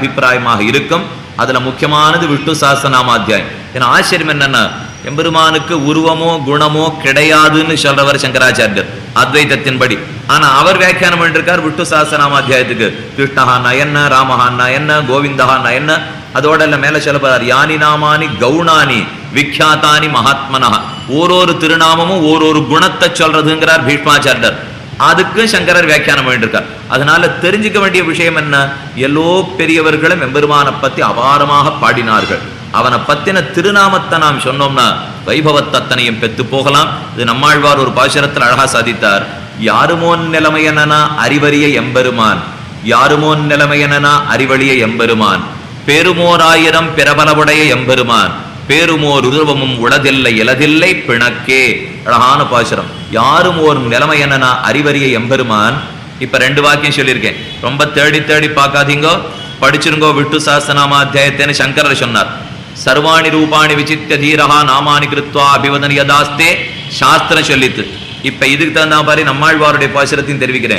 அபிப்பிராயமாக இருக்கும். அதுல முக்கியமானது விஷ்ணு சஹஸ்ரநாம அத்தியாயம். ஏன்னா ஆச்சரியம் என்னன்னா, எம்பெருமானுக்கு உருவமோ குணமோ கிடையாதுன்னு சொல்றவர் சங்கராச்சாரியர் அத்வைதத்தின்படி. ஆனா அவர் வியாக்கியானம் பண்ணிருக்கார் விஷ்ணு சஹஸ்ரநாம அத்தியாயத்துக்கு. கிருஷ்ணஹான்னா என்ன, ராமஹான்னா என்ன, கோவிந்தஹான்னா என்ன, அதோட மேல சொல்லப்படுறார் யானி நாமானி கவுனானி விக்யாத்தானி மகாத்மனா. ஓரொரு திருநாமமும் ஓரொரு குணத்தை சொல்றதுங்கிறார் பீஷ்மாச்சாரியர். அதுக்கு சங்கரர் வியாக்கியானம் பண்ணிருக்கார். அதனால தெரிஞ்சுக்க வேண்டிய விஷயம் என்ன, எல்லோ பெரியவர்களும் எம்பெருமானை பத்தி அபாரமாக பாடினார்கள். அவனை பத்தின திருநாமத்தை நாம் சொன்னோம்னா வைபவத்தனையும் பெத்து போகலாம். இது நம்மாழ்வார் ஒரு பாசுரத்தில் அழகா சாதித்தார். யாருமோன் நிலைமையனா அறிவறிய எம்பெருமான், யாருமோன் நிலைமையனா அறிவழிய எம்பெருமான், பெருமோராயிரம் பிரபலவுடைய எம்பெருமான், பேருமோர் உருவமும் உளதில்லை இலதில்லை பிணக்கே. அழகான பாசுரம். யாரும் ஒரு நிலைமை என்னன்னா அறிவறிய எம்பெருமான். இப்ப 2 வாக்கியம் சொல்லியிருக்கேன், ரொம்ப தேடி தேடி பார்க்காதீங்கோ, படிச்சிருங்கோ. விஷ்ணு சஹஸ்ரநாம அத்தியாயத்தேன்னு சங்கரர் சொன்னார். சர்வாணி ரூபாணி விசித்திய தீரஹா நாமானி கிருத்வா அபிவதன் யதாஸ்தே சாஸ்திரம் சொல்லித்து. இப்ப இதுக்கு தகுந்த மாதிரி நம்மாழ்வாருடைய பாசுரத்தையும் தெரிவிக்கிறேன்.